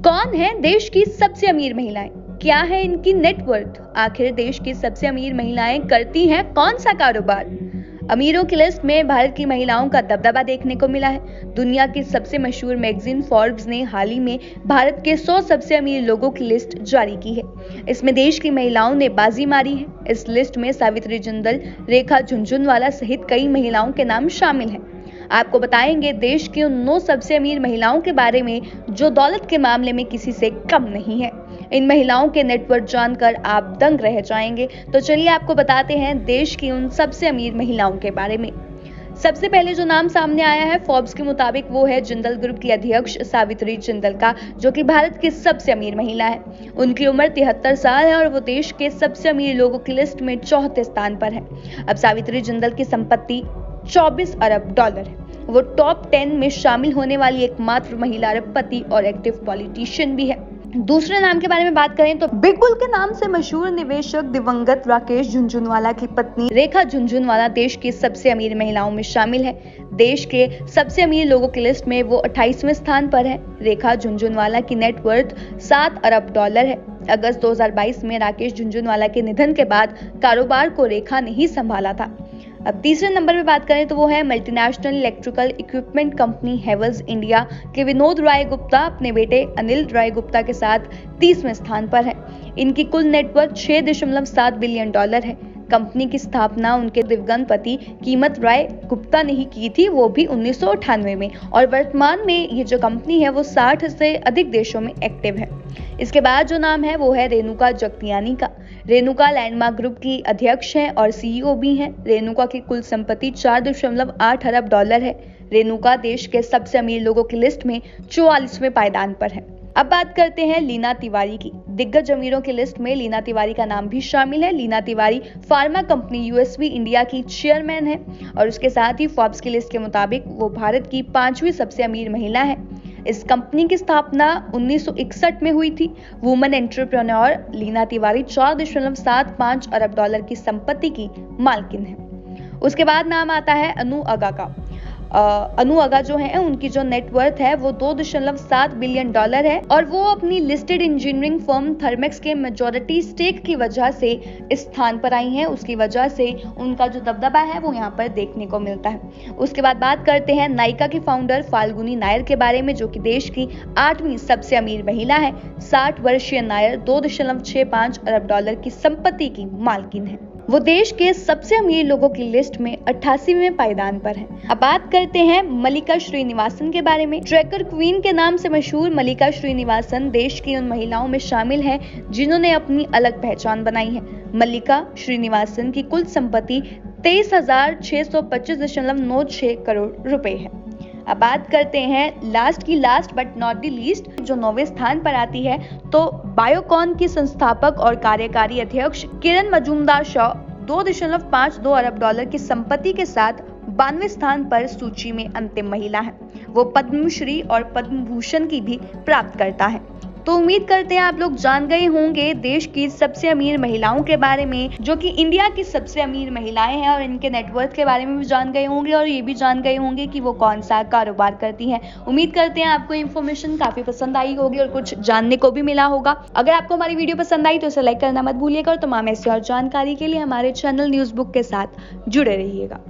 कौन है देश की सबसे अमीर महिलाएं? क्या है इनकी नेटवर्थ? आखिर देश की सबसे अमीर महिलाएं करती हैं कौन सा कारोबार? अमीरों की लिस्ट में भारत की महिलाओं का दबदबा देखने को मिला है। दुनिया की सबसे मशहूर मैगजीन फोर्ब्स ने हाल ही में भारत के 100 सबसे अमीर लोगों की लिस्ट जारी की है। इसमें देश की महिलाओं ने बाजी मारी है। इस लिस्ट में सावित्री जिंदल, रेखा झुनझुनवाला सहित कई महिलाओं के नाम शामिल हैं। आपको बताएंगे देश की उन 9 सबसे अमीर महिलाओं के बारे में जो दौलत के मामले में किसी से कम नहीं है। इन महिलाओं के नेटवर्थ जानकर आप दंग रह जाएंगे। तो चलिए आपको बताते हैं देश की उन सबसे अमीर महिलाओं के बारे में। सबसे पहले जो नाम सामने आया है फोर्ब्स के मुताबिक वो है जिंदल ग्रुप की अध्यक्ष सावित्री जिंदल का, जो कि भारत की सबसे अमीर महिला है। उनकी उम्र 73 साल है और वो देश के सबसे अमीर लोगों की लिस्ट में 4थे स्थान पर है। अब सावित्री जिंदल की संपत्ति 24 अरब डॉलर है। वो टॉप 10 में शामिल होने वाली एकमात्र महिला अरबपति और एक्टिव पॉलिटिशियन भी है। दूसरे नाम के बारे में बात करें तो बिग बुल के नाम से मशहूर निवेशक दिवंगत राकेश झुनझुनवाला की पत्नी रेखा झुनझुनवाला देश की सबसे अमीर महिलाओं में शामिल है। देश के सबसे अमीर लोगों की लिस्ट में वो 28वें स्थान पर है। रेखा झुनझुनवाला की नेटवर्थ 7 अरब डॉलर है। अगस्त 2022 में राकेश झुनझुनवाला के निधन के बाद कारोबार को रेखा ने ही संभाला था। अब तीसरे नंबर पे बात करें तो वो है multinational electrical equipment company Havells India के विनोद राय गुप्ता अपने बेटे अनिल राय गुप्ता के साथ 30वें स्थान पर है। इनकी कुल नेटवर्थ 6.7 बिलियन डॉलर है। कंपनी की स्थापना उनके दिवंगत पति कीमत राय गुप्ता ने ही की थी, वो भी 1998 में, और वर्तमान में ये जो कंपनी है वो 60 से अधिक देशों में एक्टिव है। इसके बाद जो नाम है वो है रेणुका जगतियानी का। रेणुका लैंडमार्क ग्रुप की अध्यक्ष हैं और सीईओ भी हैं। रेणुका की कुल संपत्ति 4.8 अरब डॉलर है। रेणुका देश के सबसे अमीर लोगों की लिस्ट में 44वें पायदान पर है। अब बात करते हैं लीना तिवारी की। दिग्गज अमीरों की लिस्ट में लीना तिवारी का नाम भी शामिल है। Leena Tiwari pharma company USV India की चेयरमैन है और उसके साथ ही फोर्ब्स की लिस्ट के मुताबिक वो भारत की 5वीं सबसे अमीर महिला है। इस कंपनी की स्थापना 1961 में हुई थी। वुमन एंटरप्रेन्योर लीना तिवारी 4.75 अरब डॉलर की संपत्ति की मालकिन है। उसके बाद नाम आता है अनु अगा का। अनु अगा जो है उनकी जो नेटवर्थ है वो 2.7 बिलियन डॉलर है और वो अपनी लिस्टेड इंजीनियरिंग फर्म थर्मेक्स के मेजॉरिटी स्टेक की वजह से इस स्थान पर आई हैं। उसकी वजह से उनका जो दबदबा है वो यहाँ पर देखने को मिलता है। उसके बाद बात करते हैं नायका की फाउंडर फाल्गुनी नायर के बारे में, जो कि देश की 8वीं सबसे अमीर महिला है। 60 वर्षीय नायर 2.65 अरब डॉलर की संपत्ति की मालकिन है। वो देश के सबसे अमीर लोगों की लिस्ट में 88वें पायदान पर है। अब बात करते हैं मल्लिका श्रीनिवासन के बारे में। ट्रैकर क्वीन के नाम से मशहूर मल्लिका श्रीनिवासन देश की उन महिलाओं में शामिल हैं जिन्होंने अपनी अलग पहचान बनाई है। मल्लिका श्रीनिवासन की कुल संपत्ति 23,625.96 करोड़ रुपए है। अब बात करते हैं last but not the least, जो 9वें स्थान पर आती है, तो बायोकॉन की संस्थापक और कार्यकारी अध्यक्ष किरण मजूमदार शॉ 2.52 अरब डॉलर की संपत्ति के साथ 92वें स्थान पर सूची में अंतिम महिला है। वो पद्मश्री और पद्म भूषण की भी प्राप्त करता है। तो उम्मीद करते हैं आप लोग जान गए होंगे देश की सबसे अमीर महिलाओं के बारे में, जो कि इंडिया की सबसे अमीर महिलाएं हैं, और इनके नेटवर्थ के बारे में भी जान गए होंगे और ये भी जान गए होंगे कि वो कौन सा कारोबार करती हैं। उम्मीद करते हैं आपको इन्फॉर्मेशन काफी पसंद आई होगी और कुछ जानने को भी मिला होगा। अगर आपको हमारी वीडियो पसंद आई तो इसे लाइक करना मत भूलिएगा और तमाम ऐसी और जानकारी के लिए हमारे चैनल न्यूज़ बुक के साथ जुड़े रहिएगा।